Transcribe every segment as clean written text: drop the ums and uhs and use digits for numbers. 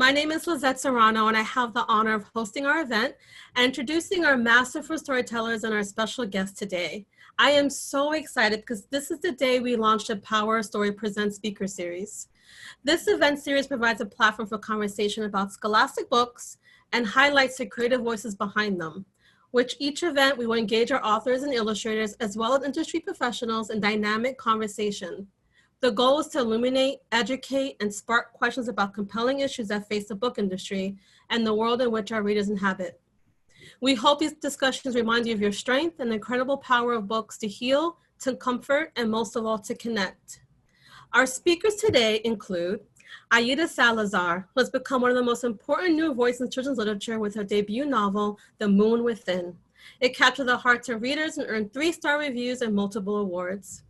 My name is Lizette Serrano, and I have the honor of hosting our event and introducing our masterful storytellers and our special guest today. I am so excited because this is the day we launched a Power Story Presents speaker series. This event series provides a platform for conversation about scholastic books and highlights the creative voices behind them. With each event, we will engage our authors and illustrators as well as industry professionals in dynamic conversation. The goal is to illuminate, educate, and spark questions about compelling issues that face the book industry and the world in which our readers inhabit. We hope these discussions remind you of your strength and the incredible power of books to heal, to comfort, and most of all, to connect. Our speakers today include Aida Salazar, who has become one of the most important new voices in children's literature with her debut novel, The Moon Within. It captured the hearts of readers and earned 3-star reviews and multiple awards.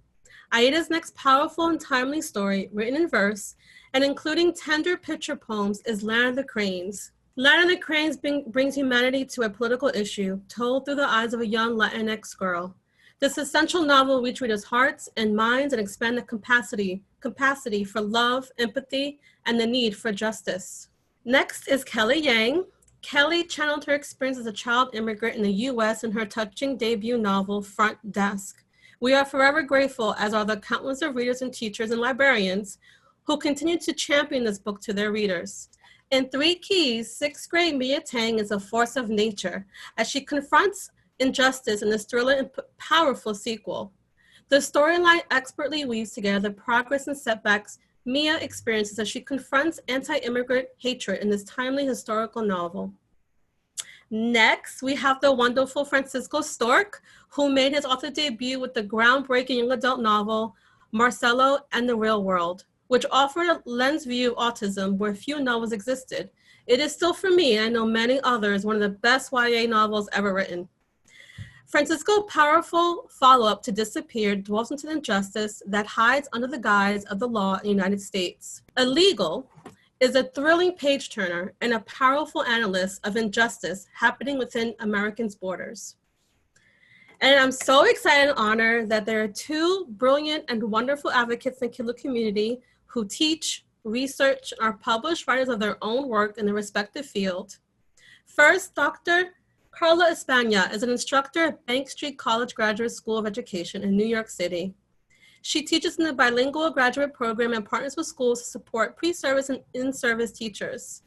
Aida's next powerful and timely story, written in verse and including tender picture poems, is Land of the Cranes. Land of the Cranes brings humanity to a political issue told through the eyes of a young Latinx girl. This essential novel will reach readers' hearts and minds and expand the capacity for love, empathy, and the need for justice. Next is Kelly Yang. Kelly channeled her experience as a child immigrant in the U.S. in her touching debut novel, Front Desk. We are forever grateful, as are the countless of readers and teachers and librarians who continue to champion this book to their readers. In 3 keys, 6th grade Mia Tang is a force of nature as she confronts injustice in this thrilling and powerful sequel. The storyline expertly weaves together the progress and setbacks Mia experiences as she confronts anti-immigrant hatred in this timely historical novel. Next, we have the wonderful Francisco Stork, who made his author debut with the groundbreaking young adult novel, Marcelo and the Real World, which offered a lens view of autism where few novels existed. It is still, for me, and I know many others, one of the best YA novels ever written. Francisco's powerful follow-up to Disappeared dwells into the injustice that hides under the guise of the law in the United States. Illegal is a thrilling page-turner and a powerful analyst of injustice happening within Americans' borders. And I'm so excited and honored that there are 2 brilliant and wonderful advocates in the Kidlit community who teach, research, and are published writers of their own work in their respective field. First, Dr. Carla España is an instructor at Bank Street College Graduate School of Education in New York City. She teaches in the bilingual graduate program and partners with schools to support pre-service and in-service teachers.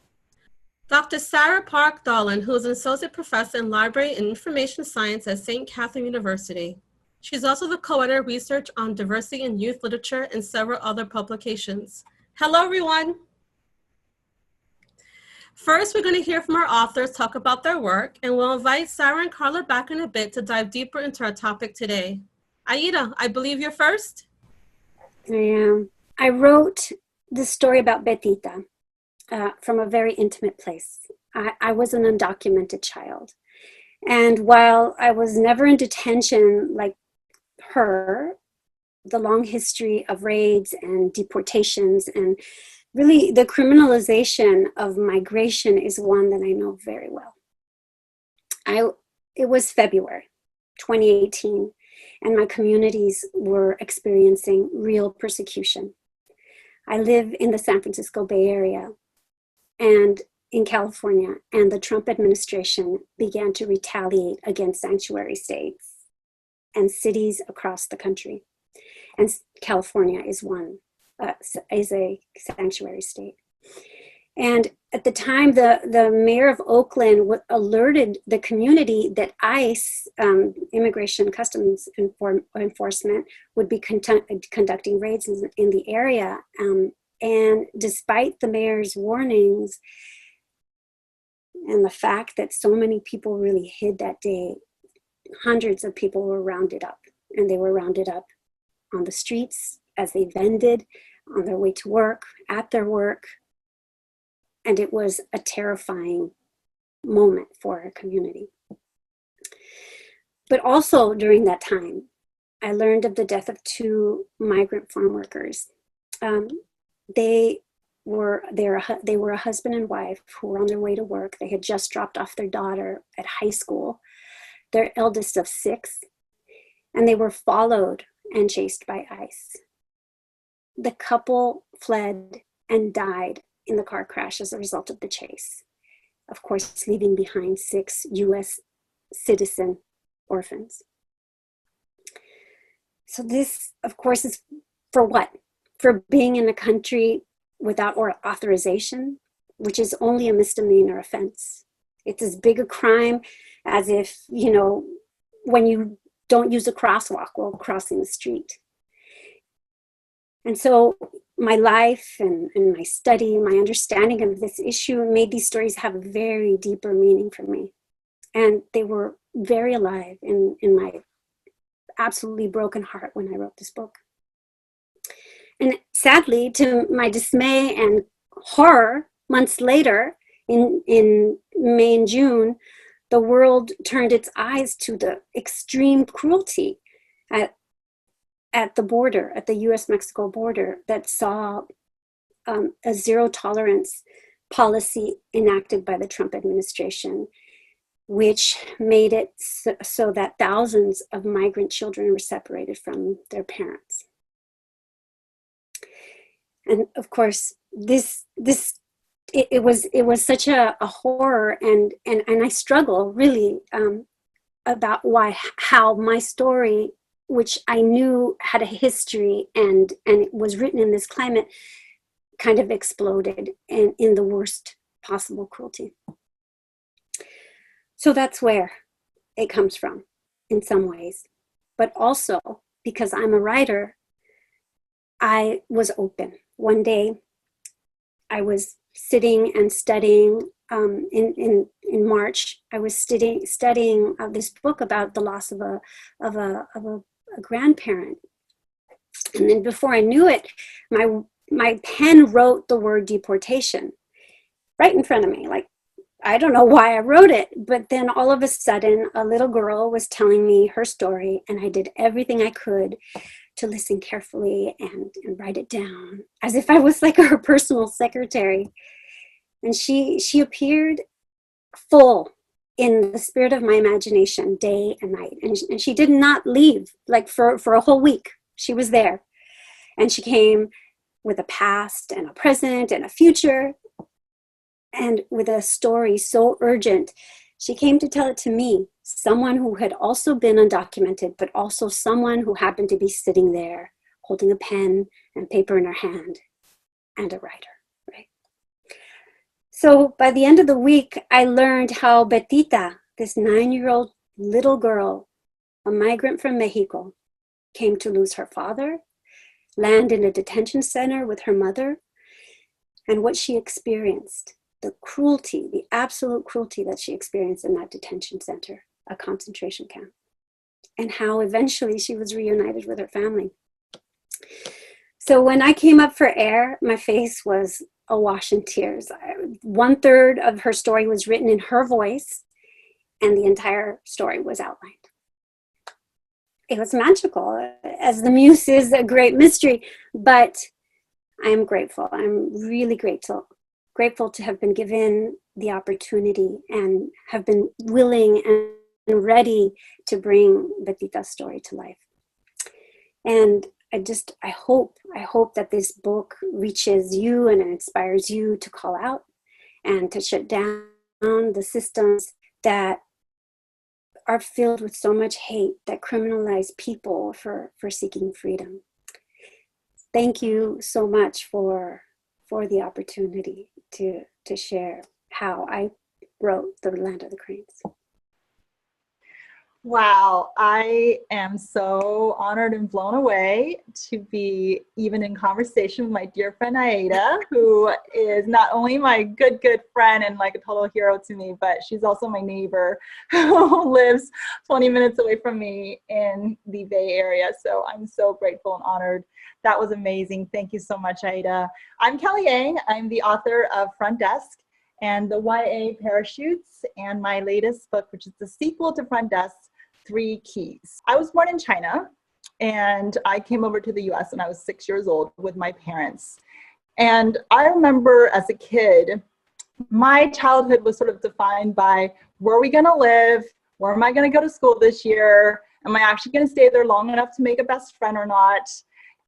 Dr. Sarah Park Dahlen, who is an associate professor in library and information science at St. Catherine University. She's also the co-editor of research on diversity in youth literature and several other publications. Hello, everyone. First, we're going to hear from our authors talk about their work, and we'll invite Sarah and Carla back in a bit to dive deeper into our topic today. Aida, I believe you're first. I am. I wrote this story about Betita from a very intimate place. I was an undocumented child. And while I was never in detention like her, the long history of raids and deportations and really the criminalization of migration is one that I know very well. It was February 2018. And my communities were experiencing real persecution. I live in the San Francisco Bay Area and in California, and the Trump administration began to retaliate against sanctuary states and cities across the country. And California is is a sanctuary state. And at the time, the mayor of Oakland alerted the community that ICE, Immigration Customs Enforcement, would be conducting raids in the area. And despite the mayor's warnings and the fact that so many people really hid that day, hundreds of people were rounded up. And they were rounded up on the streets as they vended, on their way to work, at their work. And it was a terrifying moment for our community. But also during that time, I learned of the death of 2 migrant farm workers. They were a husband and wife who were on their way to work. They had just dropped off their daughter at high school, their eldest of 6, and they were followed and chased by ICE. The couple fled and died in the car crash as a result of the chase. Of course, leaving behind 6 US citizen orphans. So this, of course, is for what? For being in a country without authorization, which is only a misdemeanor offense. It's as big a crime as if, you know, when you don't use a crosswalk while crossing the street. And so my life and my study, my understanding of this issue made these stories have a very deeper meaning for me. And they were very alive in my absolutely broken heart when I wrote this book. And sadly, to my dismay and horror, months later, in May and June, the world turned its eyes to the extreme cruelty at the border, at the US-Mexico border, that saw a zero tolerance policy enacted by the Trump administration, which made it so that thousands of migrant children were separated from their parents. And of course, it was such a horror, and I struggle really about how my story, which I knew had a history and it was written in this climate, kind of exploded in the worst possible cruelty. So that's where it comes from in some ways. But also, because I'm a writer, I was open. One day, I was sitting and studying in March. I was studying this book about the loss of a grandparent, and then before I knew it, my pen wrote the word deportation right in front of me. Like, I don't know why I wrote it, but then all of a sudden, a little girl was telling me her story, and I did everything I could to listen carefully and write it down as if I was like her personal secretary. And she appeared full in the spirit of my imagination day and night. And she did not leave, like for a whole week. She was there. And she came with a past and a present and a future, and with a story so urgent. She came to tell it to me, someone who had also been undocumented, but also someone who happened to be sitting there holding a pen and paper in her hand, and a writer, right? So by the end of the week, I learned how Betita, this 9-year-old little girl, a migrant from Mexico, came to lose her father, land in a detention center with her mother, and what she experienced. The cruelty, the absolute cruelty that she experienced in that detention center, a concentration camp, and how eventually she was reunited with her family. So when I came up for air, my face was awash in tears. 1/3 of her story was written in her voice, and the entire story was outlined. It was magical, as the muse is a great mystery, but I am grateful. I'm really grateful to have been given the opportunity and have been willing and ready to bring Betita's story to life. And I hope that this book reaches you and inspires you to call out and to shut down the systems that are filled with so much hate, that criminalize people for seeking freedom. Thank you so much for the opportunity to share how I wrote The Land of the Cranes. Wow, I am so honored and blown away to be even in conversation with my dear friend Aida, who is not only my good friend and like a total hero to me, but she's also my neighbor who lives 20 minutes away from me in the Bay Area. So I'm so grateful and honored. That was amazing. Thank you so much, Aida. I'm Kelly Yang. I'm the author of Front Desk and the YA Parachutes, and my latest book, which is the sequel to Front Desk, 3 Keys. I was born in China, and I came over to the US when I was 6 years old with my parents. And I remember as a kid, my childhood was sort of defined by, where are we gonna live? Where am I gonna go to school this year? Am I actually gonna stay there long enough to make a best friend or not?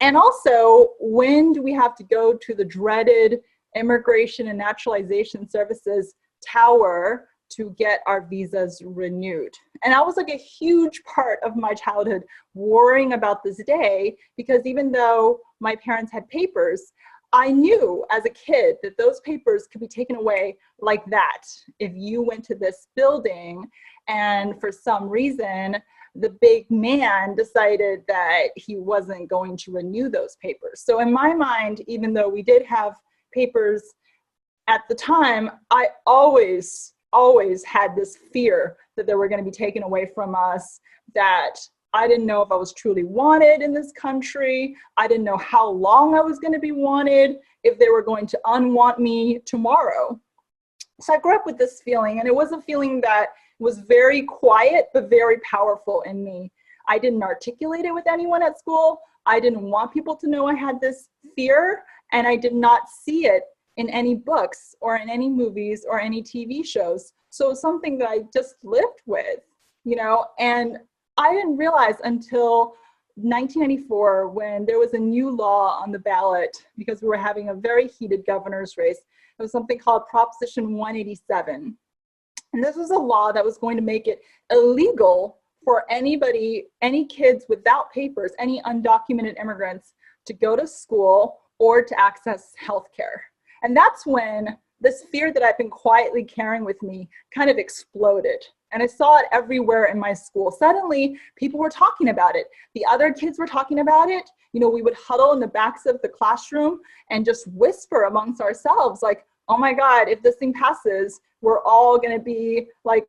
And also, when do we have to go to the dreaded Immigration and Naturalization Services tower to get our visas renewed. And that was like a huge part of my childhood, worrying about this day, because even though my parents had papers, I knew as a kid that those papers could be taken away like that if you went to this building and for some reason the big man decided that he wasn't going to renew those papers. So in my mind, even though we did have papers at the time, I always had this fear that they were going to be taken away from us, that I didn't know if I was truly wanted in this country. I didn't know how long I was going to be wanted, if they were going to unwant me tomorrow. So I grew up with this feeling, and it was a feeling that was very quiet, but very powerful in me. I didn't articulate it with anyone at school. I didn't want people to know I had this fear, and I did not see it in any books or in any movies or any TV shows. So it's something that I just lived with, you know, and I didn't realize until 1994 when there was a new law on the ballot, because we were having a very heated governor's race. It was something called Proposition 187. And this was a law that was going to make it illegal for anybody, any kids without papers, any undocumented immigrants, to go to school or to access healthcare. And that's when this fear that I've been quietly carrying with me kind of exploded. And I saw it everywhere in my school. Suddenly, people were talking about it. The other kids were talking about it. You know, we would huddle in the backs of the classroom and just whisper amongst ourselves, like, oh my God, if this thing passes, we're all going to be like,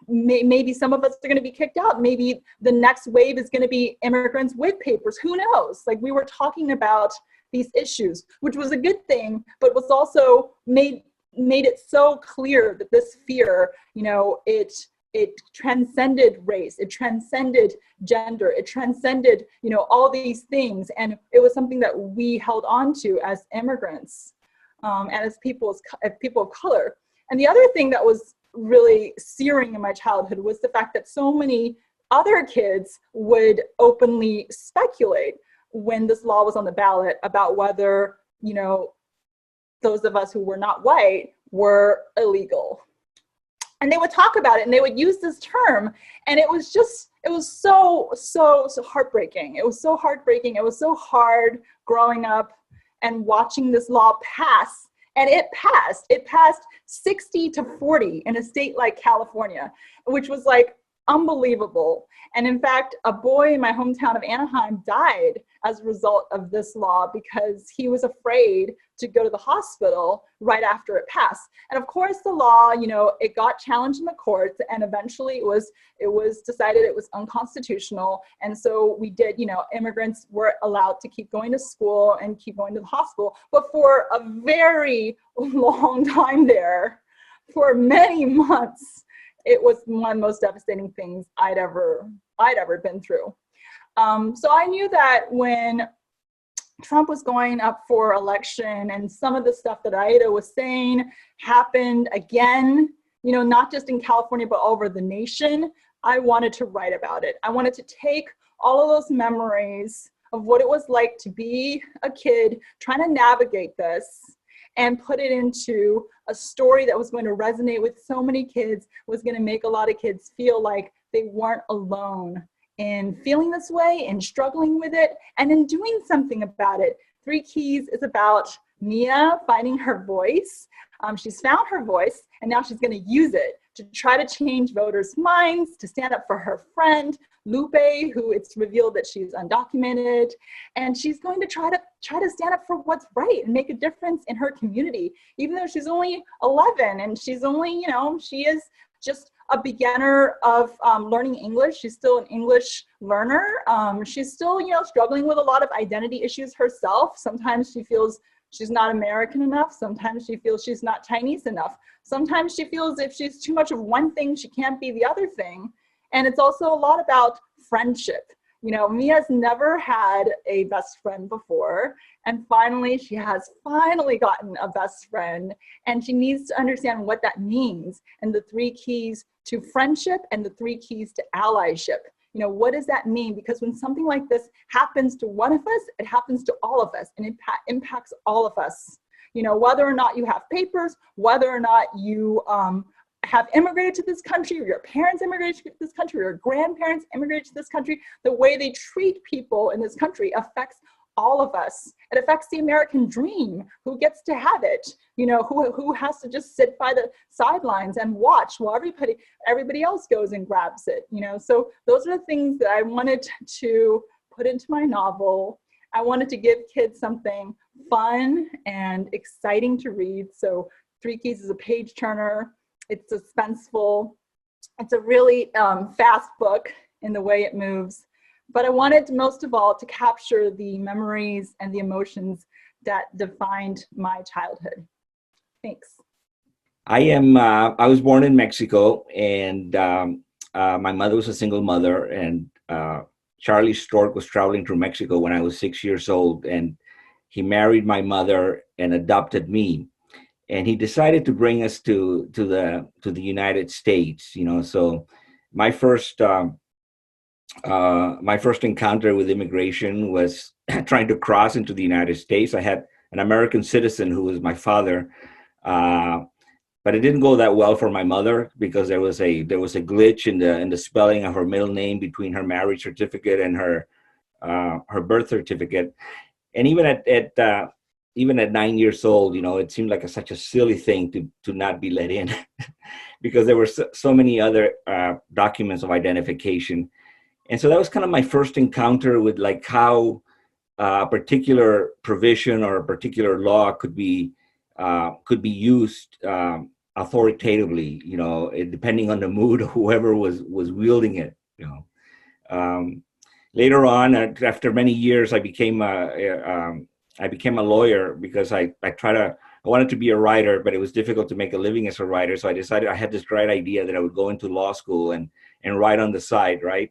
maybe some of us are going to be kicked out. Maybe the next wave is going to be immigrants with papers. Who knows? Like, we were talking about these issues, which was a good thing, but was also made it so clear that this fear, you know, it transcended race, it transcended gender, it transcended, you know, all these things. And it was something that we held on to as immigrants and as people of color. And the other thing that was really searing in my childhood was the fact that so many other kids would openly speculate when this law was on the ballot about whether, you know, those of us who were not white were illegal. And they would talk about it and they would use this term. And it was so heartbreaking. It was so heartbreaking. It was so hard growing up and watching this law pass. And it passed 60-40 in a state like California, which was like unbelievable. And in fact, a boy in my hometown of Anaheim died as a result of this law because he was afraid to go to the hospital right after it passed. And of course, the law, you know, it got challenged in the courts, and eventually it was decided it was unconstitutional. And so we did, you know, immigrants were allowed to keep going to school and keep going to the hospital. But for a very long time there, for many months, it was one of the most devastating things I'd ever been through. So I knew that when Trump was going up for election and some of the stuff that Aida was saying happened again, you know, not just in California, but all over the nation, I wanted to write about it. I wanted to take all of those memories of what it was like to be a kid trying to navigate this and put it into a story that was going to resonate with so many kids, was going to make a lot of kids feel like they weren't alone in feeling this way and struggling with it and in doing something about it. 3 Keys is about Mia finding her voice. She's found her voice and now she's going to use it to try to change voters' minds, to stand up for her friend, Lupe, who it's revealed that she's undocumented, and she's going to try to stand up for what's right and make a difference in her community, even though she's only 11 and she's only, you know, she is just a beginner of learning English. She's still an English learner. She's still, you know, struggling with a lot of identity issues herself. Sometimes she feels she's not American enough. Sometimes she feels she's not Chinese enough. Sometimes she feels if she's too much of one thing, she can't be the other thing. And it's also a lot about friendship. You know, Mia's never had a best friend before. And finally, she has finally gotten a best friend. And she needs to understand what that means and the 3 keys to friendship and the 3 keys to allyship. You know, what does that mean? Because when something like this happens to one of us, it happens to all of us and it impacts all of us. You know, whether or not you have papers, whether or not you have immigrated to this country, or your parents immigrated to this country, or your grandparents immigrated to this country, the way they treat people in this country affects all of us. It affects the American dream. Who gets to have it? You know, who has to just sit by the sidelines and watch while everybody else goes and grabs it, you know? So those are the things that I wanted to put into my novel. I wanted to give kids something fun and exciting to read. So Three Keys is a page turner. It's suspenseful. It's a really fast book in the way it moves. But I wanted most of all to capture the memories and the emotions that defined my childhood. Thanks. I was born in Mexico, and my mother was a single mother, and Charlie Stork was traveling through Mexico when I was 6 years old, and he married my mother and adopted me. And he decided to bring us to the United States, you know. So my first encounter with immigration was trying to cross into the United States. I had an American citizen who was my father, but it didn't go that well for my mother because there was a glitch in the spelling of her middle name between her marriage certificate and her birth certificate. And even at 9 years old, you know, it seemed like such a silly thing to not be let in because there were so many other documents of identification. And so that was kind of my first encounter with like how a particular provision or a particular law could be used authoritatively, you know, depending on the mood of whoever was wielding it, you know. Later on, after many years, I became a lawyer because I wanted to be a writer, but it was difficult to make a living as a writer. So I decided I had this great idea that I would go into law school and write on the side, right?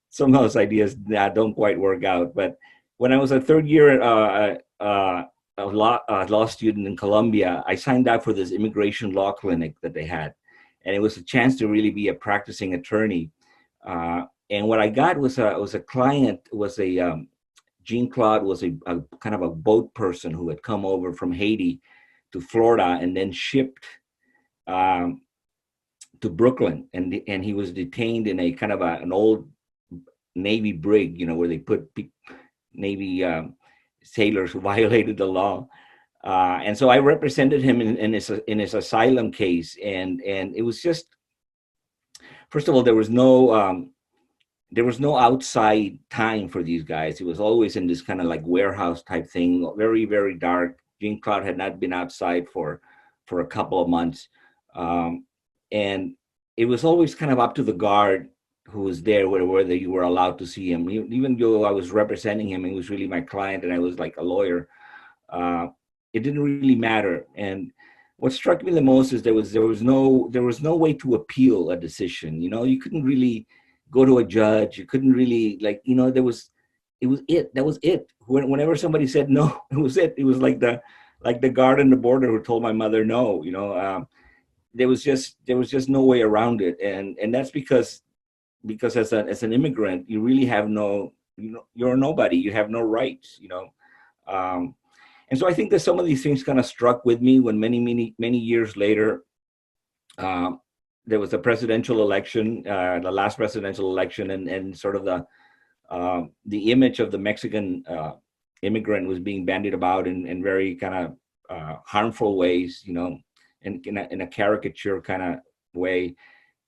Some of those ideas don't quite work out. But when I was a third year law student in Colombia, I signed up for this immigration law clinic that they had. And it was a chance to really be a practicing attorney. And what I got was a client, Jean-Claude was a kind of a boat person who had come over from Haiti to Florida and then shipped to Brooklyn, and he was detained in a kind of an old Navy brig, you know, where they put Navy sailors who violated the law. And so I represented him in his asylum case, and it was just, first of all, there was no outside time for these guys. It was always in this kind of like warehouse type thing, very, very dark. Jean-Claude had not been outside for a couple of months. And it was always kind of up to the guard who was there, whether you were allowed to see him. Even though I was representing him, he was really my client and I was like a lawyer. It didn't really matter. And what struck me the most is there was no way to appeal a decision. You know, you couldn't really go to a judge. You couldn't really, like, you know, that was it. Whenever somebody said no, it was it. It was like the guard on the border who told my mother no, you know. There was just no way around it. And that's because as an immigrant, you really have no, you know, you're a nobody. You have no rights, you know. And so I think that some of these things kind of struck with me when many years later, there was a presidential election, the last presidential election, and sort of the image of the Mexican immigrant was being bandied about in very kind of harmful ways, you know, in a caricature kind of way.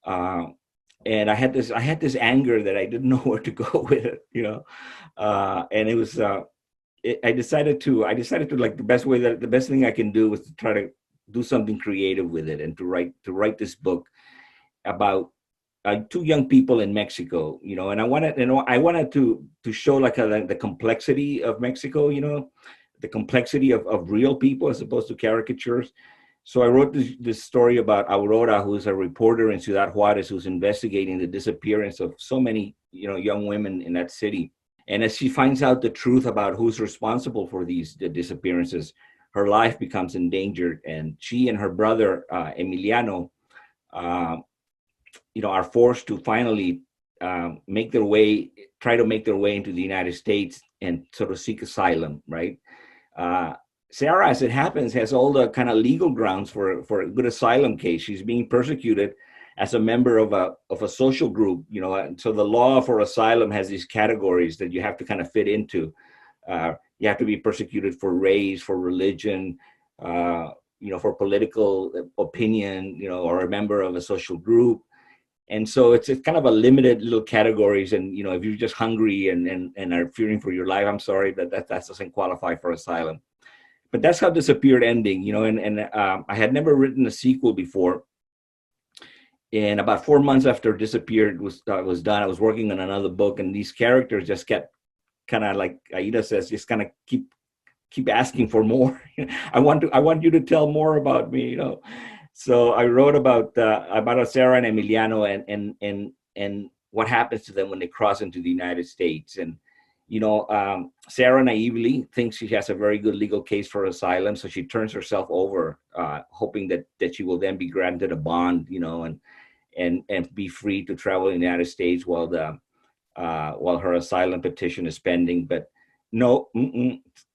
And I had this anger that I didn't know where to go with it, you know, and it was. I decided to like the best thing I can do was to try to do something creative with it and to write this book about two young people in Mexico, you know. And I wanted to show like the complexity of Mexico, you know, the complexity of real people as opposed to caricatures. So I wrote this story about Aurora, who is a reporter in Ciudad Juarez, who's investigating the disappearance of so many, you know, young women in that city. And as she finds out the truth about who's responsible for the disappearances, her life becomes endangered. And she and her brother, Emiliano, you know, are forced to finally try to make their way into the United States and sort of seek asylum, right? Sarah, as it happens, has all the kind of legal grounds for a good asylum case. She's being persecuted as a member of a social group, you know. And so the law for asylum has these categories that you have to kind of fit into. You have to be persecuted for race, for religion, you know, for political opinion, you know, or a member of a social group. And so it's kind of a limited little categories. And, you know, if you're just hungry and are fearing for your life, I'm sorry, that doesn't qualify for asylum. But that's how Disappeared ending, you know, and I had never written a sequel before. And about 4 months after Disappeared was done, I was working on another book, and these characters just kept kind of, like Aida says, just kind of keep asking for more. I want you to tell more about me, you know. So I wrote about Sarah and Emiliano and what happens to them when they cross into the United States. And you know, Sarah naively thinks she has a very good legal case for asylum, so she turns herself over, hoping that she will then be granted a bond, you know, and be free to travel in the United States while her asylum petition is pending. But no,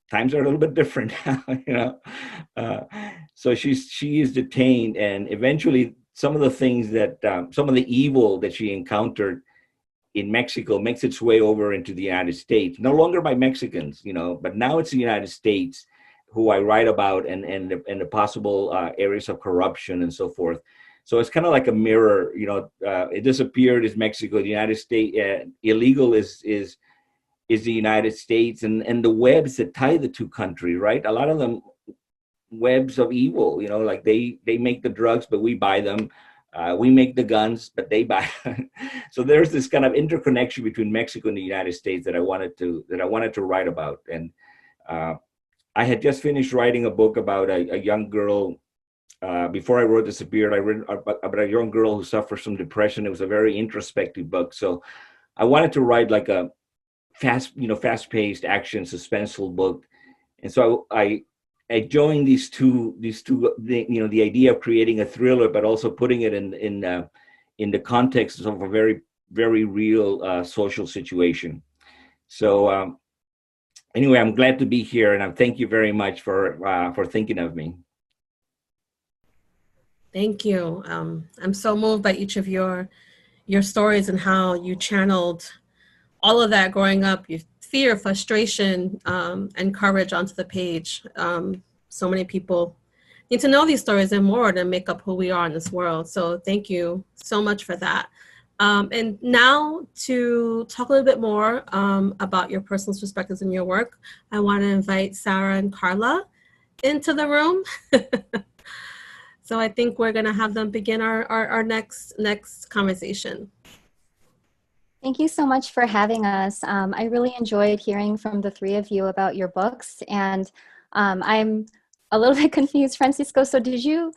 times are a little bit different now, you know. So she is detained, and eventually some of the things that some of the evil that she encountered in Mexico makes its way over into the United States, no longer by Mexicans, you know, but now it's the United States who I write about, and the possible areas of corruption and so forth. So it's kind of like a mirror, you know. It Disappeared is Mexico, the United States, illegal is the United States, and the webs that tie the two countries, right? A lot of them webs of evil, you know, like they make the drugs, but we buy them. We make the guns, but they buy. So there's this kind of interconnection between Mexico and the United States that I wanted to write about. And I had just finished writing a book about a young girl. Before I wrote Disappeared, I wrote about a young girl who suffers from depression. It was a very introspective book. So I wanted to write like a fast-paced action suspenseful book. And so I joined these two, you know, the idea of creating a thriller, but also putting it in the context of a very, very real social situation. So anyway, I'm glad to be here, and I thank you very much for thinking of me. Thank you. I'm so moved by each of your stories and how you channeled all of that growing up, your fear, frustration, and courage onto the page. So many people need to know these stories and more to make up who we are in this world. So thank you so much for that. And now to talk a little bit more about your personal perspectives in your work, I want to invite Sarah and Carla into the room. So I think we're going to have them begin our next conversation. Thank you so much for having us. I really enjoyed hearing from the three of you about your books, and I'm a little bit confused, Francisco. So did you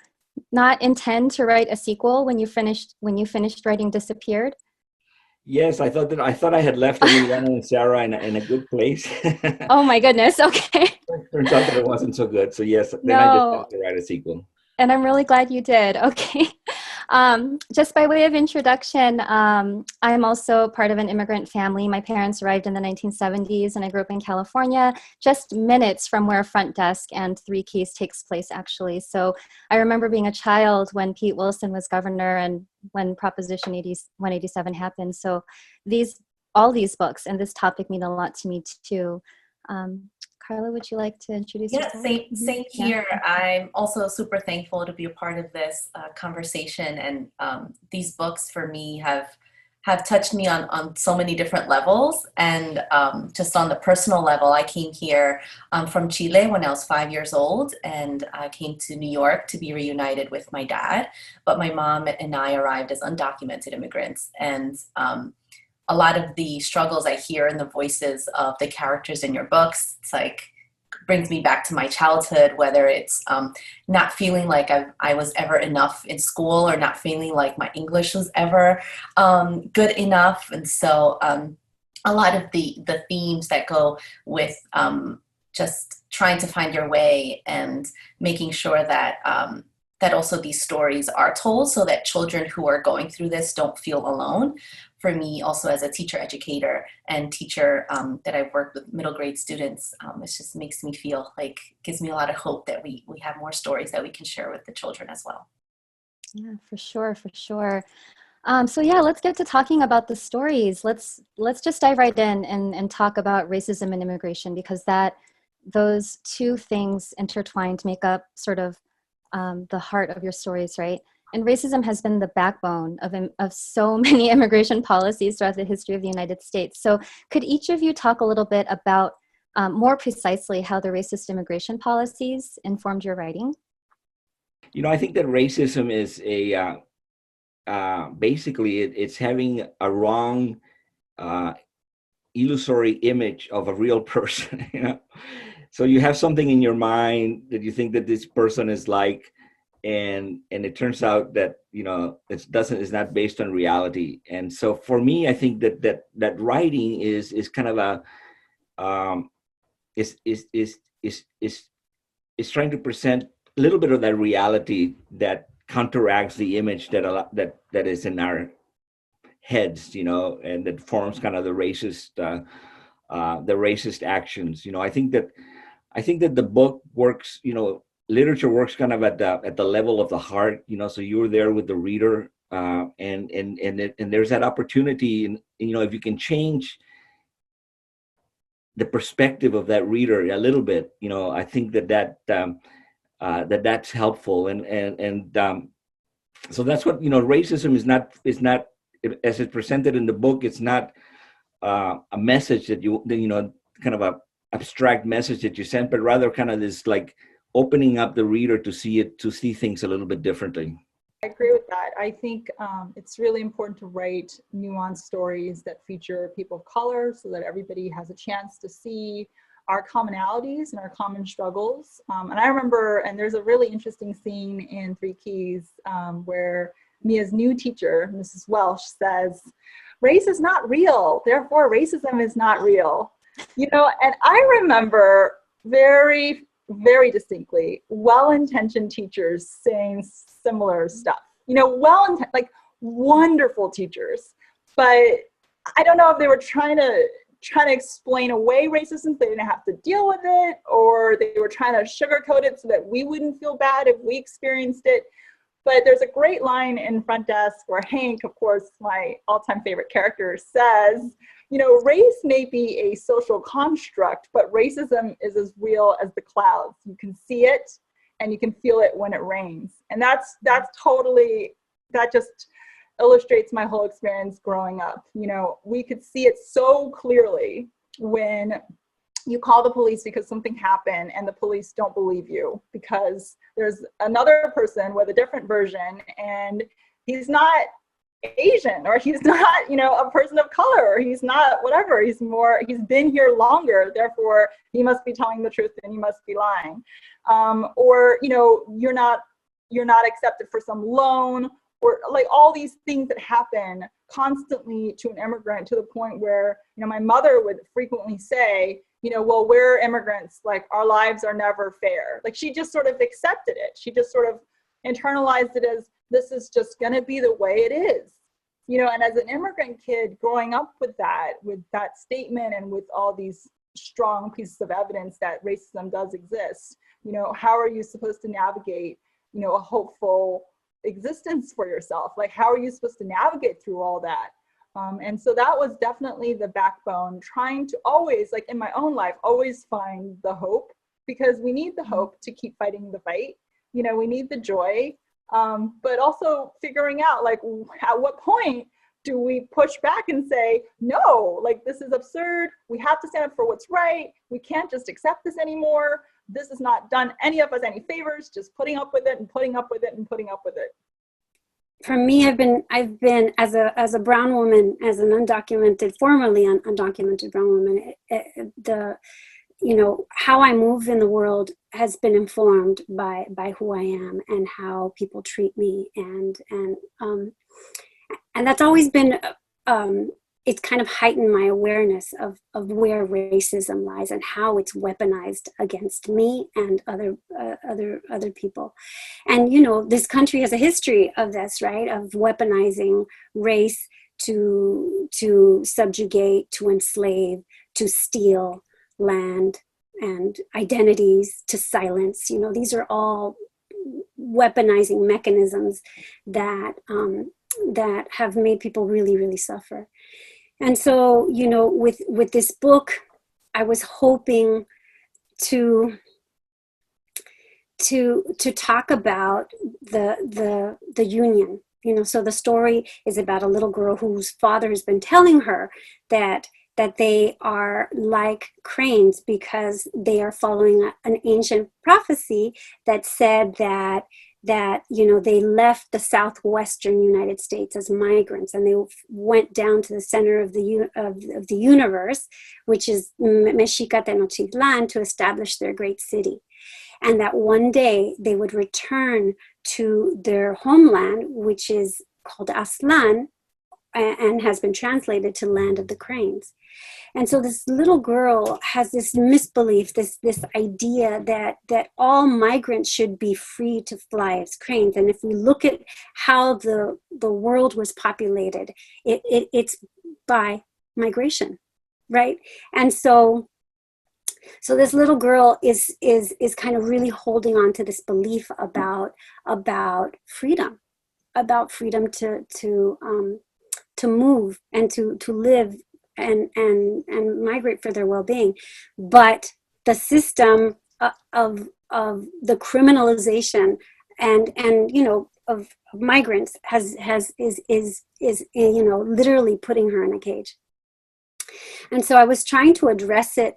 not intend to write a sequel when you finished writing Disappeared? Yes, I thought I had left Emiliano and Sarah in a good place. Oh my goodness. Okay. Turns out that it wasn't so good. So yes, then I just had to write a sequel. And I'm really glad you did. Okay. Just by way of introduction, I'm also part of an immigrant family. My parents arrived in the 1970s, and I grew up in California, just minutes from where Front Desk and Three Keys takes place, actually. So I remember being a child when Pete Wilson was governor and when Proposition 187 happened. So all these books and this topic mean a lot to me too. Carla, would you like to introduce yourself? Same here. Yeah. I'm also super thankful to be a part of this conversation, and these books for me have touched me on so many different levels. And just on the personal level, I came here from Chile when I was 5 years old, and I came to New York to be reunited with my dad. But my mom and I arrived as undocumented immigrants, and a lot of the struggles I hear in the voices of the characters in your books, it's like, brings me back to my childhood, whether it's not feeling like I was ever enough in school, or not feeling like my English was ever good enough. And so a lot of the themes that go with just trying to find your way and making sure that that also these stories are told so that children who are going through this don't feel alone. for me also as a teacher educator and teacher that I've worked with middle grade students, it just makes me feel like, gives me a lot of hope that we have more stories that we can share with the children as well. Yeah, for sure, for sure. So yeah, let's get to talking about the stories. Let's just dive right in and talk about racism and immigration, because those two things intertwined make up sort of the heart of your stories, right? And racism has been the backbone of so many immigration policies throughout the history of the United States. So could each of you talk a little bit about more precisely how the racist immigration policies informed your writing? You know, I think that racism is basically it's having a wrong illusory image of a real person. You know, so you have something in your mind that you think that this person is like, and it turns out that, you know, it's not based on reality. And so for me, I think that writing is kind of is trying to present a little bit of that reality that counteracts the image that is in our heads, you know, and that forms kind of the racist actions. You know, I think that the book works, you know, literature works kind of at the level of the heart, you know, so you're there with the reader, and there's that opportunity, and you know, if you can change the perspective of that reader a little bit, you know, I think that's helpful, and so that's what, you know, racism is not as it's presented in the book. It's not a message that you know, kind of a abstract message that you send, but rather kind of this like opening up the reader to see things a little bit differently. I agree with that. I think it's really important to write nuanced stories that feature people of color so that everybody has a chance to see our commonalities and our common struggles. And I remember, and there's a really interesting scene in Three Keys where Mia's new teacher, Mrs. Welsh, says, "Race is not real, therefore racism is not real." You know, and I remember very, very distinctly well-intentioned teachers saying similar stuff. You know, like wonderful teachers, but I don't know if they were trying to explain away racism so they didn't have to deal with it, or they were trying to sugarcoat it so that we wouldn't feel bad if we experienced it. But there's a great line in Front Desk where Hank, of course, my all-time favorite character, says, you know, race may be a social construct, but racism is as real as the clouds. You can see it and you can feel it when it rains. And that just illustrates my whole experience growing up. You know, we could see it so clearly when you call the police because something happened and the police don't believe you because there's another person with a different version and he's not Asian, or he's not, you know, a person of color, or he's not whatever, he's been here longer, therefore he must be telling the truth and he must be lying. Or, you know, you're not accepted for some loan, or like all these things that happen constantly to an immigrant, to the point where, you know, my mother would frequently say, you know, well, we're immigrants, like our lives are never fair. Like she just sort of accepted it. She just sort of internalized it as, this is just gonna be the way it is. You know, and as an immigrant kid growing up with that statement and with all these strong pieces of evidence that racism does exist, you know, how are you supposed to navigate, you know, a hopeful existence for yourself? Like, how are you supposed to navigate through all that? And so that was definitely the backbone, trying to always, like in my own life, always find the hope, because we need the hope to keep fighting the fight. You know, we need the joy, but also figuring out, like, at what point do we push back and say, no, like, this is absurd. We have to stand up for what's right. We can't just accept this anymore. This has not done any of us any favors, just putting up with it and putting up with it and putting up with it. For me, I've been as a brown woman, as an formerly undocumented brown woman, you know, how I move in the world has been informed by who I am and how people treat me, and that's always been it's kind of heightened my awareness of where racism lies and how it's weaponized against me and other people. And, you know, this country has a history of this, right? Of weaponizing race to subjugate, to enslave, to steal land and identities, to silence. You know, these are all weaponizing mechanisms that that have made people really, really suffer. And so, you know, with this book, I was hoping to talk about the union. You know, so the story is about a little girl whose father has been telling her that they are like cranes because they are following an ancient prophecy that said that you know, they left the southwestern United States as migrants and they went down to the center of the universe, which is Mexica Tenochtitlan, to establish their great city. And that one day they would return to their homeland, which is called Aztlán and has been translated to Land of the Cranes. And so this little girl has this misbelief, this idea that all migrants should be free to fly as cranes. And if we look at how the world was populated, it's by migration, right? And so this little girl is kind of really holding on to this belief about freedom to move and to live and migrate for their well-being. But the system of the criminalization and you know of migrants is you know, literally putting her in a cage. And so I was trying to address it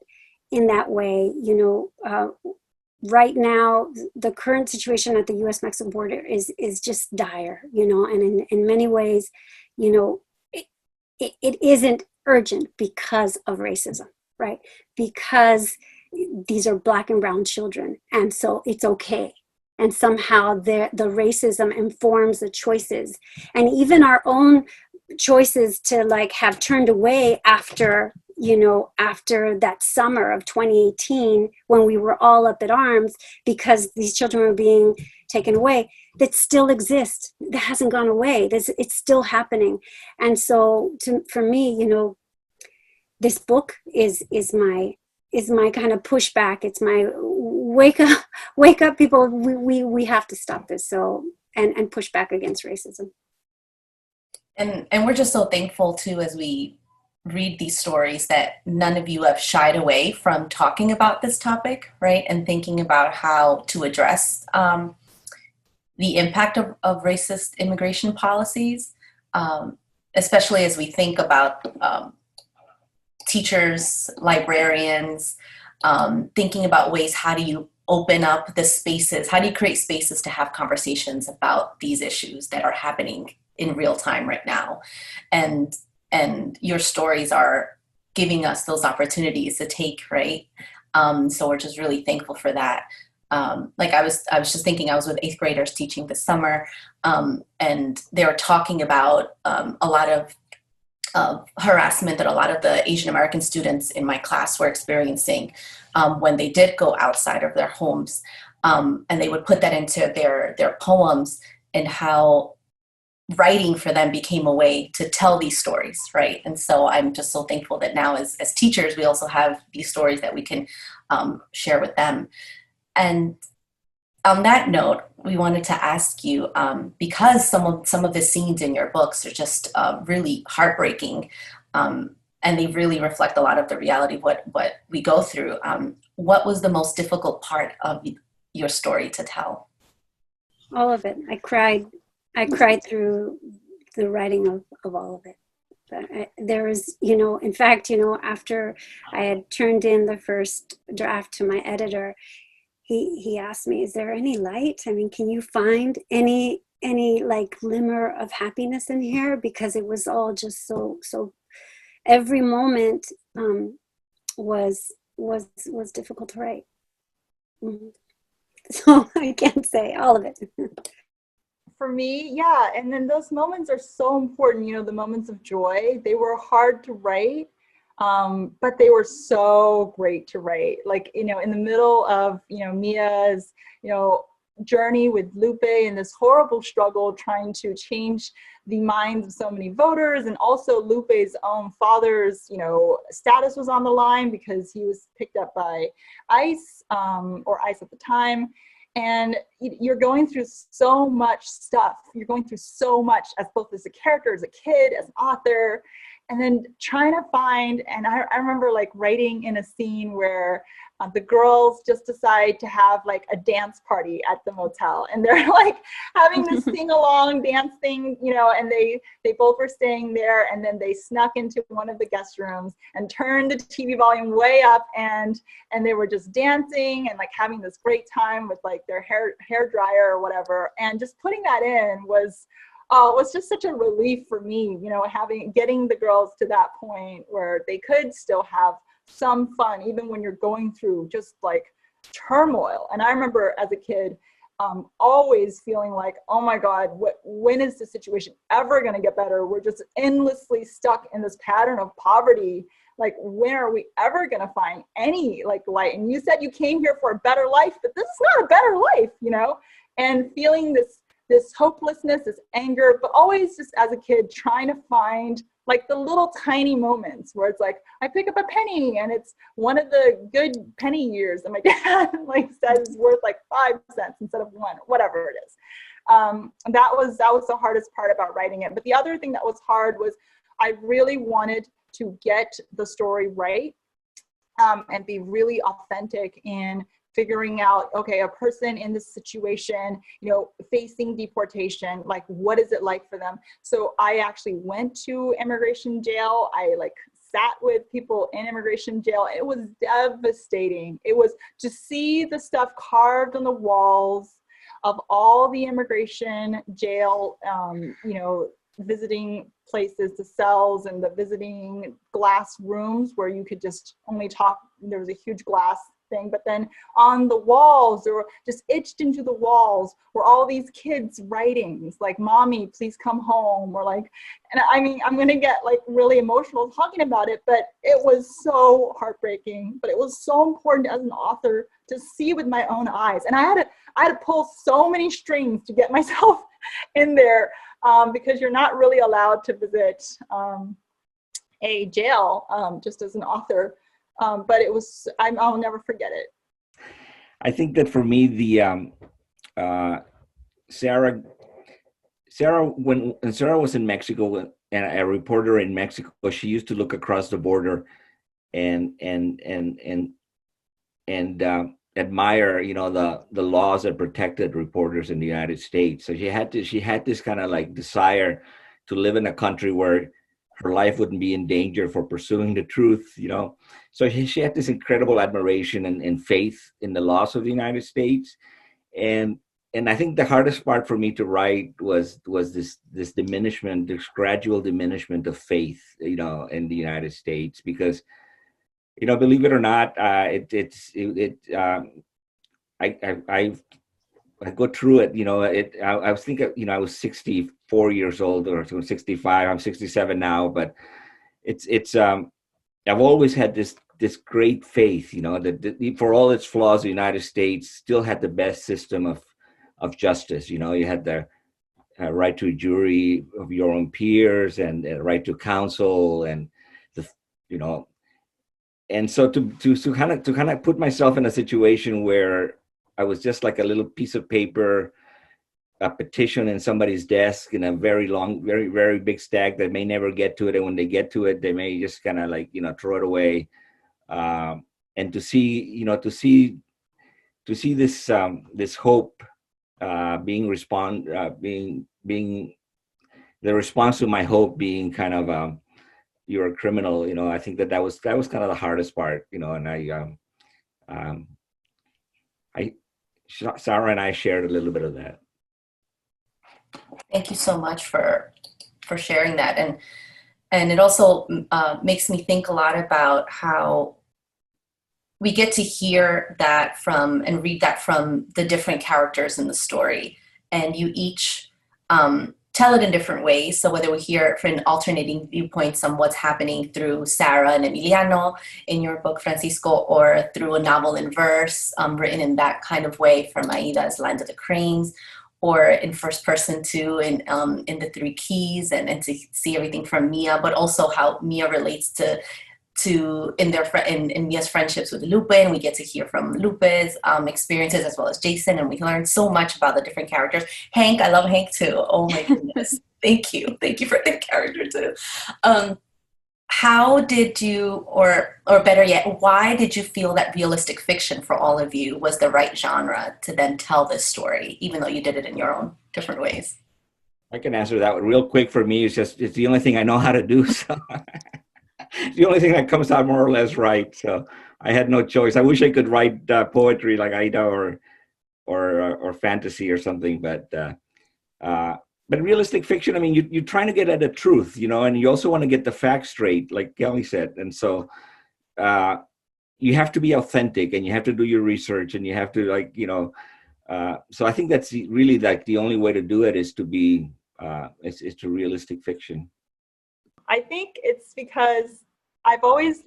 in that way. You know, right now the current situation at the U.S.-Mexico border is just dire, you know, and in many ways, you know, it isn't urgent because of racism, right? Because these are Black and brown children, and so it's okay. And somehow the racism informs the choices, and even our own choices to like have turned away after, you know, after that summer of 2018 when we were all up at arms because these children were being taken away, that still exists. That hasn't gone away. It's still happening. And so for me, you know, this book is my kind of pushback. It's my wake up people. We have to stop this. So and push back against racism. And we're just so thankful too, as we read these stories, that none of you have shied away from talking about this topic, right? And thinking about how to address the impact of racist immigration policies, especially as we think about teachers, librarians, thinking about ways, how do you open up the spaces? How do you create spaces to have conversations about these issues that are happening in real time right now? And your stories are giving us those opportunities to take, right? So we're just really thankful for that. Like I was just thinking, I was with 8th graders teaching this summer, and they were talking about a lot of harassment that a lot of the Asian American students in my class were experiencing when they did go outside of their homes, and they would put that into their poems, and how writing for them became a way to tell these stories, right? And so I'm just so thankful that now as teachers, we also have these stories that we can share with them. And on that note, we wanted to ask you, because some of the scenes in your books are just really heartbreaking, and they really reflect a lot of the reality of what we go through. What was the most difficult part of your story to tell? All of it. I cried through the writing of all of it. But there was, you know, in fact, you know, after I had turned in the first draft to my editor, he asked me, is there any light? I mean, can you find any like glimmer of happiness in here? Because it was all just so every moment was difficult to write. Mm-hmm. So I can't say all of it. For me, yeah. And then those moments are so important, you know, the moments of joy. They were hard to write, but they were so great to write. Like, you know, in the middle of, you know, Mia's, you know, journey with Lupe and this horrible struggle trying to change the minds of so many voters. And also Lupe's own father's, you know, status was on the line because he was picked up by ICE, or ICE at the time. And you're going through so much stuff. You're going through so much as both as a character, as a kid, as an author, and then trying to find, and I remember like writing in a scene where the girls just decide to have like a dance party at the motel, and they're like having this sing along dance thing, you know, and they both were staying there, and then they snuck into one of the guest rooms and turned the TV volume way up, and they were just dancing and like having this great time with like their hair dryer or whatever. And just putting that in was, oh, it was just such a relief for me, you know, getting the girls to that point where they could still have some fun, even when you're going through just like turmoil. And I remember as a kid, always feeling like, oh my God, when is the situation ever going to get better? We're just endlessly stuck in this pattern of poverty. Like, when are we ever going to find any like light? And you said you came here for a better life, but this is not a better life, you know? And feeling this hopelessness, this anger, but always just as a kid trying to find like the little tiny moments where it's like, I pick up a penny and it's one of the good penny years. And my dad like says it's worth like 5 cents instead of 1, whatever it is. That was the hardest part about writing it. But the other thing that was hard was I really wanted to get the story right, and be really authentic in figuring out, okay, a person in this situation, you know, facing deportation, like what is it like for them? So I actually went to immigration jail. I like sat with people in immigration jail. It was devastating. It was to see the stuff carved on the walls of all the immigration jail, you know, visiting places, the cells and the visiting glass rooms where you could just only talk. There was a huge glass thing, but then on the walls, or just etched into the walls, were all these kids' writings like, "Mommy, please come home," or like, and I mean, I'm gonna get like really emotional talking about it, but it was so heartbreaking. But it was so important as an author to see with my own eyes, and I had to pull so many strings to get myself in there, because you're not really allowed to visit a jail just as an author. But it was, I'll never forget it. I think that for me, the Sarah, when Sarah was in Mexico and a reporter in Mexico, she used to look across the border and admire, you know, the laws that protected reporters in the United States. So she had this kind of like desire to live in a country where her life wouldn't be in danger for pursuing the truth, you know. So she had this incredible admiration and faith in the laws of the United States. And I think the hardest part for me to write was this diminishment, this gradual diminishment of faith, you know, in the United States, because, you know, believe it or not, I go through it, you know. I was thinking, you know, I was 64 years old, or 65. I'm 67 now, but it's I've always had this great faith, you know, that for all its flaws, the United States still had the best system of justice. You know, you had the right to a jury of your own peers, and right to counsel, and you know, and so to kind of put myself in a situation where I was just like a little piece of paper, a petition in somebody's desk in a very long, very, very big stack that may never get to it. And when they get to it, they may just kind of like, you know, throw it away. And to see this hope being the response to my hope being kind of, you're a criminal, you know. I think that was kind of the hardest part, you know. And Sarah and I shared a little bit of that. Thank you so much for sharing that. And it also makes me think a lot about how we get to hear that from and read that from the different characters in the story. And you each tell it in different ways. So whether we hear it from alternating viewpoints on what's happening through Sarah and Emiliano in your book, Francisco, or through a novel in verse written in that kind of way from Aida's Land of the Cranes, or in first person too, in the Three Keys, and to see everything from Mia, but also how Mia relates to in Mia's friendships with Lupe, and we get to hear from Lupe's experiences as well as Jason, and we learn so much about the different characters. Hank, I love Hank too. Oh my goodness. Thank you for that character too. How did you, or better yet, why did you feel that realistic fiction for all of you was the right genre to then tell this story, even though you did it in your own different ways? I can answer that one real quick. For me, it's the only thing I know how to do. So it's the only thing that comes out more or less right. So I had no choice. I wish I could write poetry like Aida or fantasy or something, but realistic fiction, I mean, you're trying to get at the truth, and you also want to get the facts straight, like Kelly said. And so you have to be authentic, and you have to do your research, and you have to so I think that's really like the only way to do it is to be, is to realistic fiction. I think it's because I've always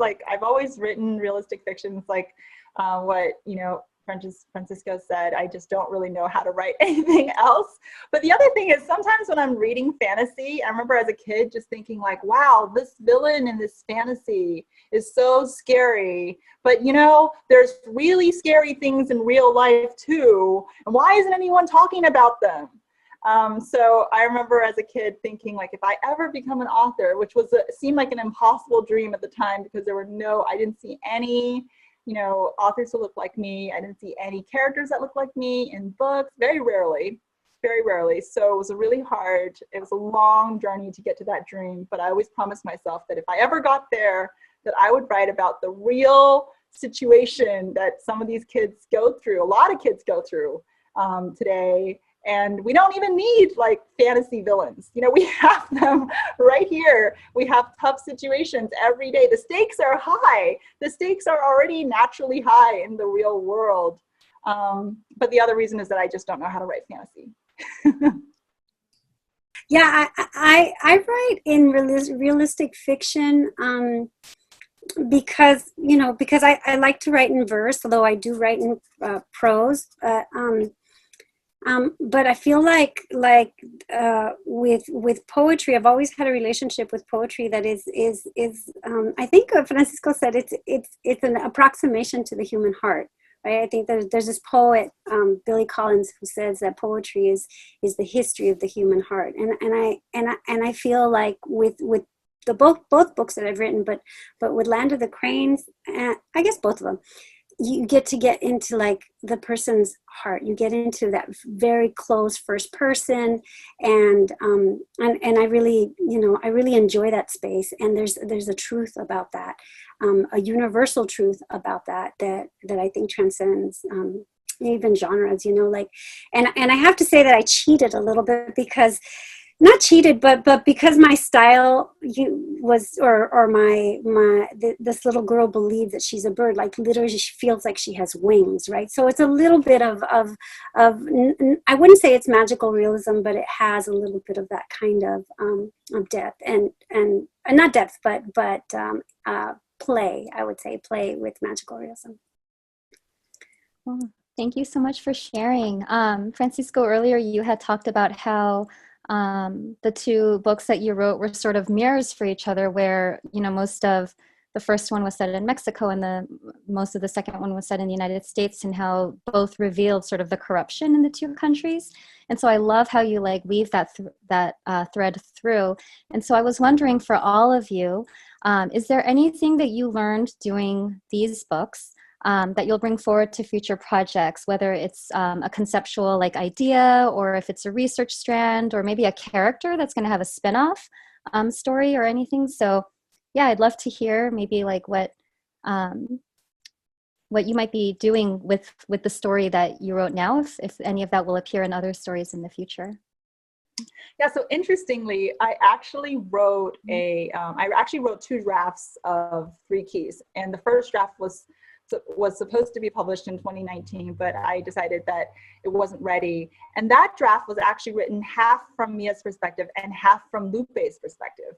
written realistic fiction. It's like what, Francisco said, I just don't really know how to write anything else. But the other thing is sometimes when I'm reading fantasy, I remember as a kid just thinking like, wow, this villain in this fantasy is so scary. But there's really scary things in real life too. And why isn't anyone talking about them? So I remember as a kid thinking like, if I ever become an author, which seemed like an impossible dream at the time because I didn't see any authors who look like me. I didn't see any characters that look like me in books, very rarely. So it was it was a long journey to get to that dream. But I always promised myself that if I ever got there, that I would write about the real situation that some of these kids go through, a lot of kids go through today. And we don't even need like fantasy villains. We have them right here. We have tough situations every day. The stakes are high. The stakes are already naturally high in the real world. But the other reason is that I just don't know how to write fantasy. Yeah, I write in realistic fiction because I like to write in verse, although I do write in prose. But I feel like with poetry, I've always had a relationship with poetry that is I think Francisco said it's an approximation to the human heart, right? I think there's this poet, Billy Collins, who says that poetry is the history of the human heart, and I feel like with the both books that I've written, but with Land of the Cranes, I guess both of them, you get into like the person's heart. You get into that very close first person, and I really enjoy that space. And there's a truth about that, a universal truth about that I think transcends even genres. And I have to say that I cheated a little bit because. Not cheated, but because my style was, or this little girl believes that she's a bird, like literally she feels like she has wings, right? So it's a little bit of I wouldn't say it's magical realism, but it has a little bit of that kind of depth and not depth, but play. I would say play with magical realism. Well, thank you so much for sharing. Francisco, earlier you had talked about how the two books that you wrote were sort of mirrors for each other, where most of the first one was set in Mexico and most of the second one was set in the United States, and how both revealed sort of the corruption in the two countries. And so I love how you weave that thread through. And so I was wondering, for all of you, is there anything that you learned doing these books that you'll bring forward to future projects, whether it's a conceptual idea, or if it's a research strand, or maybe a character that's going to have a spin-off story or anything? So yeah, I'd love to hear maybe what you might be doing with the story that you wrote now, if any of that will appear in other stories in the future. Yeah, so interestingly, I actually wrote two drafts of Three Keys, and the first draft was was supposed to be published in 2019, but I decided that it wasn't ready. And that draft was actually written half from Mia's perspective and half from Lupe's perspective.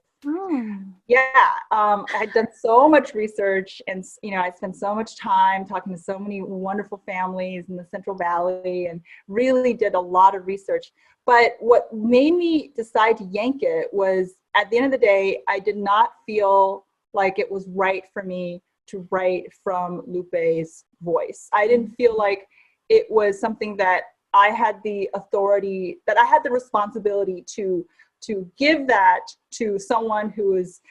Yeah, I had done so much research, and I spent so much time talking to so many wonderful families in the Central Valley, and really did a lot of research. But what made me decide to yank it was, at the end of the day, I did not feel like it was right for me to write from Lupe's voice. I didn't feel like it was something that I had the authority, that I had the responsibility to give that to someone who is,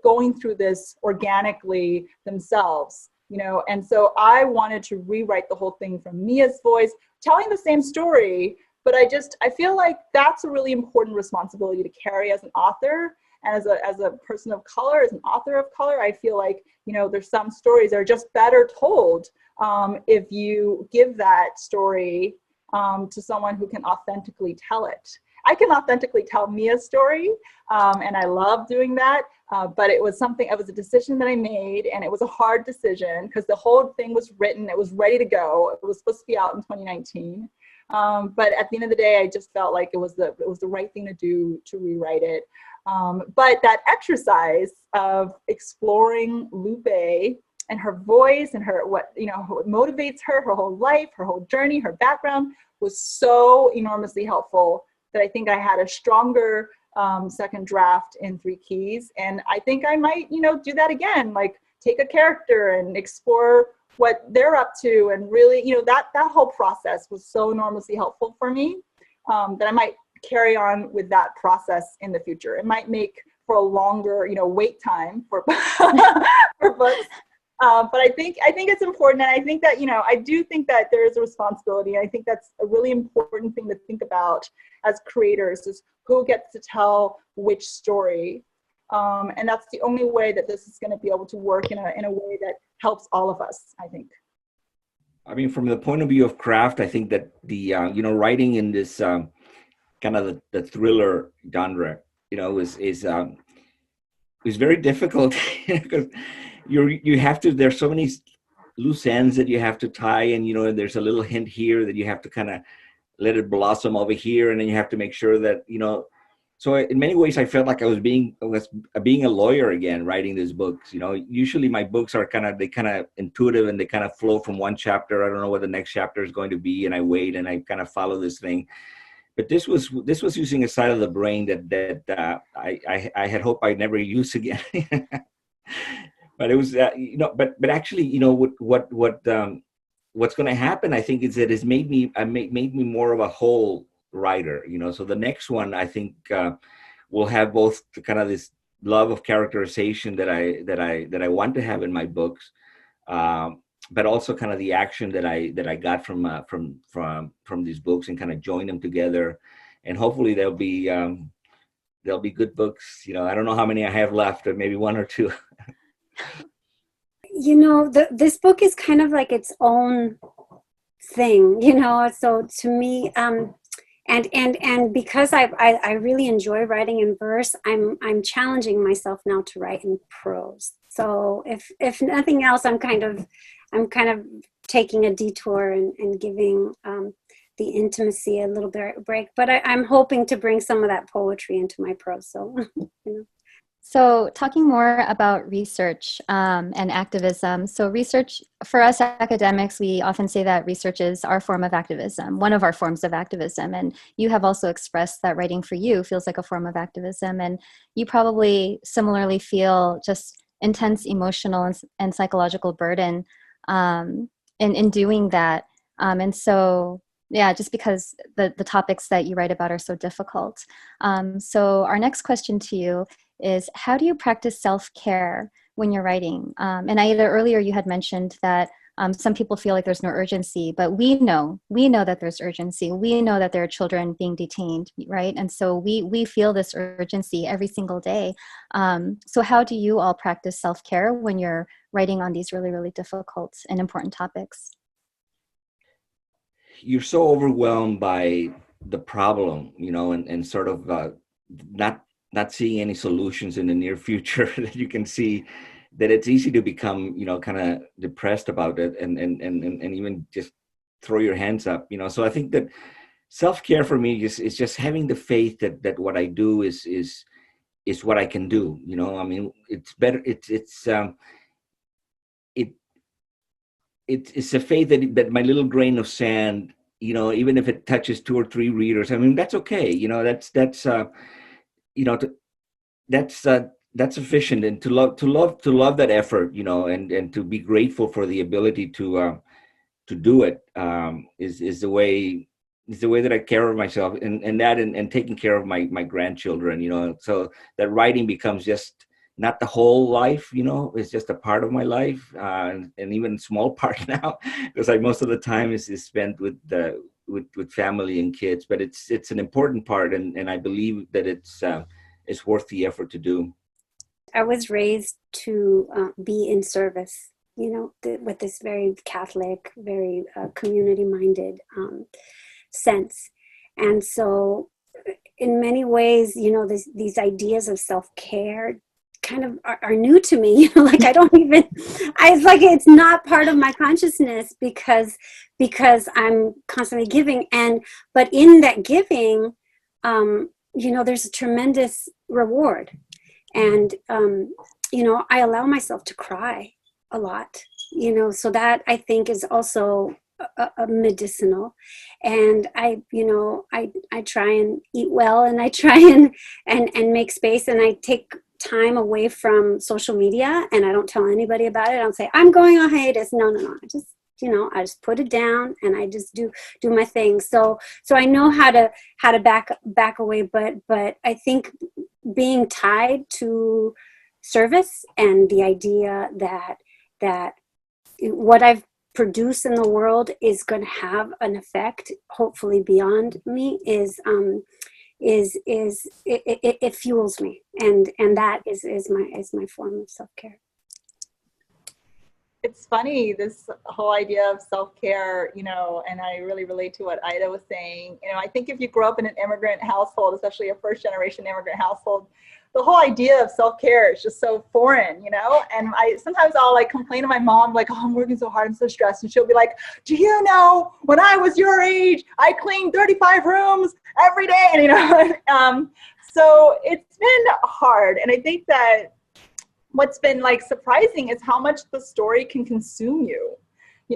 going through this organically themselves, and so I wanted to rewrite the whole thing from Mia's voice, telling the same story, but I feel like that's a really important responsibility to carry as an author. And as a person of color, as an author of color, I feel like, there's some stories that are just better told if you give that story to someone who can authentically tell it. I can authentically tell Mia's story, and I love doing that, but it was a decision that I made, and it was a hard decision because the whole thing was written, it was ready to go, it was supposed to be out in 2019. But at the end of the day, I just felt like it was the right thing to do, to rewrite it. But that exercise of exploring Lupe and her voice and what motivates her whole life, her whole journey, her background was so enormously helpful that I think I had a stronger second draft in 3 Keys. And I think I might, do that again, like take a character and explore what they're up to. And really, that whole process was so enormously helpful for me that I might carry on with that process in the future. It might make for a longer, wait time for, for books. But I think it's important. And I think that, I do think that there is a responsibility. I think that's a really important thing to think about as creators, is who gets to tell which story. And that's the only way that this is going to be able to work in a way that helps all of us, I think. I mean, from the point of view of craft, I think that the, writing in this kind of the thriller genre, is very difficult because you have to, there's so many loose ends that you have to tie, and there's a little hint here that you have to kind of let it blossom over here, and then you have to make sure that so in many ways I felt like I was being a lawyer again writing these books. Usually my books are kind of intuitive, and they kind of flow from one chapter. I don't know what the next chapter is going to be, and I wait and I kind of follow this thing. But this was using a side of the brain that I had hoped I'd never use again. But it was but actually what's going to happen, I think, is that it's made me more of a whole writer. So the next one, I think, will have both the kind of this love of characterization that I want to have in my books, but also kind of the action that I got from these books, and kind of join them together, and hopefully they'll be good books. I don't know how many I have left, or maybe 1 or 2. This book is kind of like its own thing, so to me, and because I really enjoy writing in verse, I'm challenging myself now to write in prose. So if nothing else, I'm kind of taking a detour and giving the intimacy a little bit of break, but I'm hoping to bring some of that poetry into my prose. So So talking more about research and activism. So research, for us academics, we often say that research is our form of activism, one of our forms of activism. And you have also expressed that writing for you feels like a form of activism. And you probably similarly feel just intense emotional and psychological burden in doing that. And so, yeah, just because the topics that you write about are so difficult. So our next question to you is, how do you practice self-care when you're writing? And Aida, earlier you had mentioned that some people feel like there's no urgency, but we know that there's urgency. We know that there are children being detained, right? And so we feel this urgency every single day. So how do you all practice self-care when you're writing on these really, really difficult and important topics? You're so overwhelmed by the problem, and sort of not seeing any solutions in the near future that you can see, that it's easy to become, kind of depressed about it and even just throw your hands up, So I think that self-care for me is just having the faith that what I do is what I can do. I mean, it's better. It's a faith that my little grain of sand, even if it touches 2 or 3 readers, I mean, that's okay. That's sufficient. And to love that effort, and to be grateful for the ability to do it, is the way that I care of myself, and taking care of my grandchildren, so that writing becomes just not the whole life, it's just a part of my life, and even small part now, because most of the time is spent with family and kids, but it's an important part, and I believe that it's worth the effort to do. I was raised to be in service, with this very Catholic, very community-minded sense. And so in many ways, these ideas of self-care kind of are new to me. Like it's like it's not part of my consciousness because I'm constantly giving. But in that giving, there's a tremendous reward. And, I allow myself to cry a lot, so that I think is also a medicinal. And I try and eat well, and I try and make space, and I take time away from social media, and I don't tell anybody about it. I don't say I'm going on hiatus. No. I just put it down, and I just do my thing. So I know how to back away, but I think being tied to service and the idea that what I've produced in the world is going to have an effect, hopefully beyond me, it fuels me, and that is my form of self-care. It's funny, this whole idea of self-care, and I really relate to what Aida was saying. I think if you grow up in an immigrant household, especially a first-generation immigrant household, the whole idea of self-care is just so foreign, And sometimes I'll complain to my mom, oh, I'm working so hard, I'm so stressed. And she'll be like, do you know, when I was your age, I cleaned 35 rooms every day. And, so it's been hard. And I think that what's been surprising is how much the story can consume you,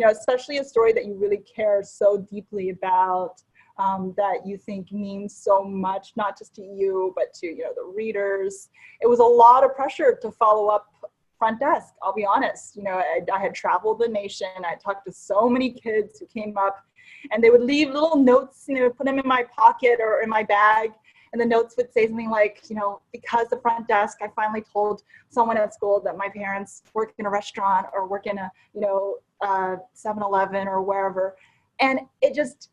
especially a story that you really care so deeply about, that you think means so much, not just to you, but to, the readers. It was a lot of pressure to follow up front desk, I'll be honest. I had traveled the nation. I talked to so many kids who came up, and they would leave little notes, put them in my pocket or in my bag. And the notes would say something like, because the front desk, I finally told someone at school that my parents work in a restaurant or work in a, 7-Eleven or wherever. And it's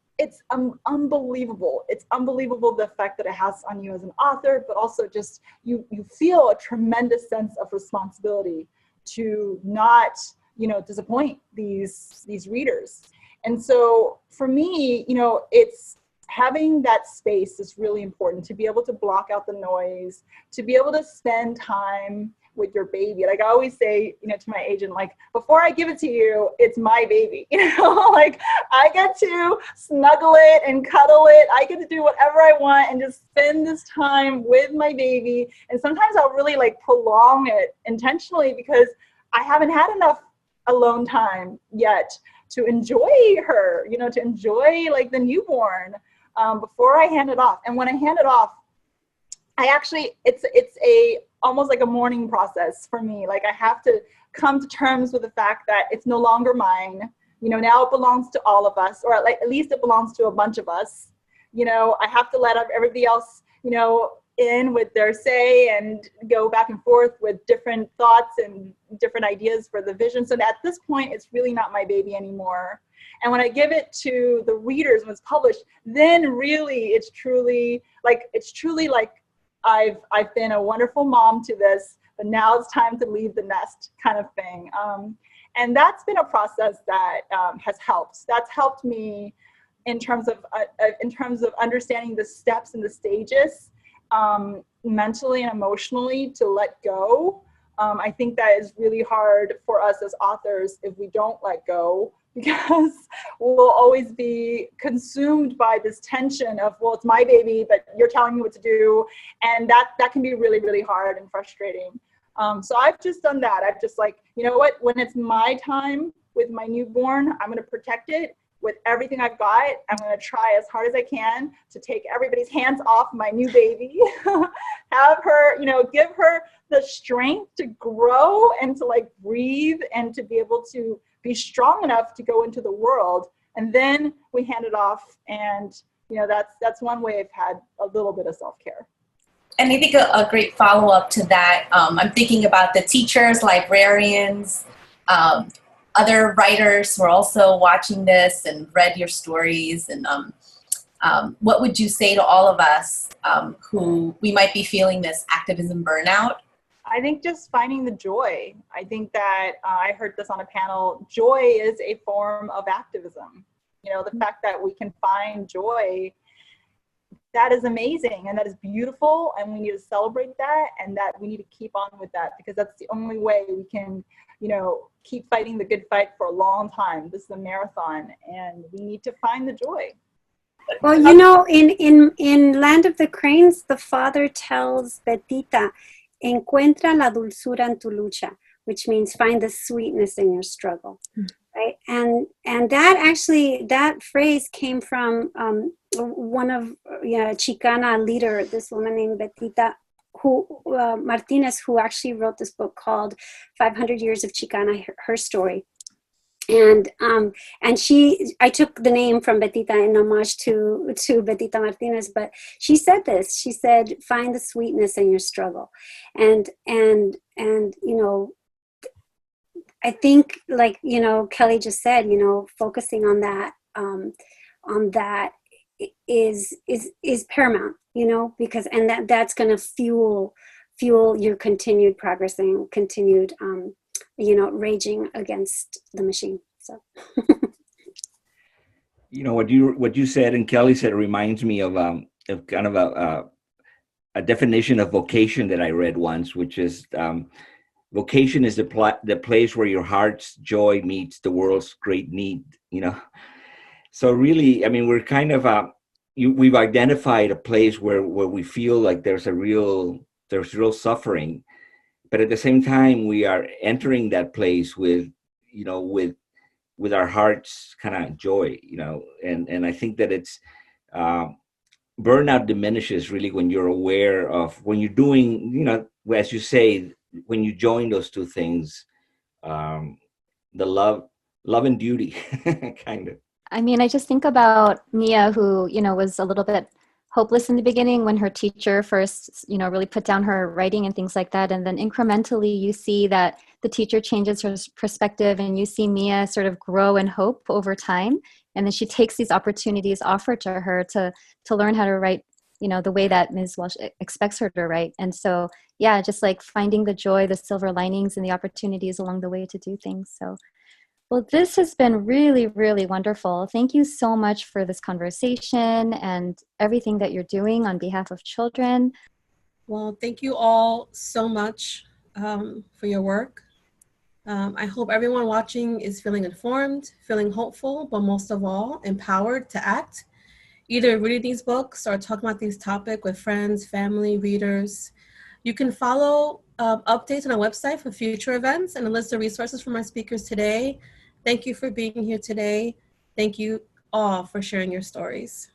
unbelievable. It's unbelievable the effect that it has on you as an author, but also just you feel a tremendous sense of responsibility to not, disappoint these readers. And so for me, it's having that space is really important, to be able to block out the noise, to be able to spend time with your baby. I always say, to my agent, before I give it to you, it's my baby. I get to snuggle it and cuddle it. I get to do whatever I want and just spend this time with my baby. And sometimes I'll really prolong it intentionally because I haven't had enough alone time yet to enjoy her, to enjoy the newborn before I hand it off. And when I hand it off, it's almost like a mourning process for me. I have to come to terms with the fact that it's no longer mine. Now it belongs to all of us, or at least it belongs to a bunch of us. I have to let everybody else, in with their say and go back and forth with different thoughts and different ideas for the vision. So at this point, it's really not my baby anymore. And when I give it to the readers, when it's published, then really it's truly I've been a wonderful mom to this, but now it's time to leave the nest kind of thing. And that's been a process that has helped. That's helped me in terms of understanding the steps and the stages, mentally and emotionally, to let go I think that is really hard for us as authors if we don't let go, because we'll always be consumed by this tension of, well, it's my baby, but you're telling me what to do. And that can be really, really hard and frustrating. So I've just done that. I've just like, you know what, when it's my time with my newborn, I'm going to protect it with everything I've got. I'm going to try as hard as I can to take everybody's hands off my new baby, have her, you know, give her the strength to grow and to like breathe and to be able to be strong enough to go into the world. And then we hand it off. And, you know, that's one way I've had a little bit of self-care. And I think a great follow-up to that, I'm thinking about the teachers, librarians, other writers who are also watching this and read your stories. And what would you say to all of us who we might be feeling this activism burnout? I think just finding the joy. I think that I heard this on a panel, joy is a form of activism. You know, the fact that we can find joy, that is amazing and that is beautiful, and we need to celebrate that, and that we need to keep on with that, because that's the only way we can, you know, keep fighting the good fight for a long time. This is a marathon and we need to find the joy. Well, you know, in Land of the Cranes, the father tells Betita, encuentra la dulzura en tu lucha, which means find the sweetness in your struggle, right? And that actually, that phrase came from one of Chicana leader, this woman named Betita, who Martinez, who actually wrote this book called 500 Years of Chicana, her story. And I took the name from Betita in homage to Betita Martinez, but she said this, she said, find the sweetness in your struggle. And, you know, I think, like, you know, Kelly just said, you know, focusing on that is paramount, you know, because, and that's going to fuel your continued progress and continued, you know, raging against the machine. So, you know, what you said and Kelly said reminds me of kind of a definition of vocation that I read once, which is vocation is the place where your heart's joy meets the world's great need. You know, so really, I mean, we're kind of we've identified a place where we feel like there's real suffering. But at the same time, we are entering that place with, you know, with our heart's kind of joy, you know, and I think that it's burnout diminishes really when you're aware of, when you're doing, you know, as you say, when you join those two things, the love and duty, kind of. I mean, I just think about Mia, who, you know, was a little bit hopeless in the beginning when her teacher first, you know, really put down her writing and things like that. And then incrementally you see that the teacher changes her perspective, and you see Mia sort of grow in hope over time. And then she takes these opportunities offered to her to learn how to write, you know, the way that Ms. Walsh expects her to write. And so, yeah, just like finding the joy, the silver linings, and the opportunities along the way to do things. So, well, this has been really, really wonderful. Thank you so much for this conversation and everything that you're doing on behalf of children. Well, thank you all so much for your work. I hope everyone watching is feeling informed, feeling hopeful, but most of all, empowered to act. Either reading these books or talking about these topics with friends, family, readers. You can follow updates on our website for future events and a list of resources from our speakers today. Thank you for being here today. Thank you all for sharing your stories.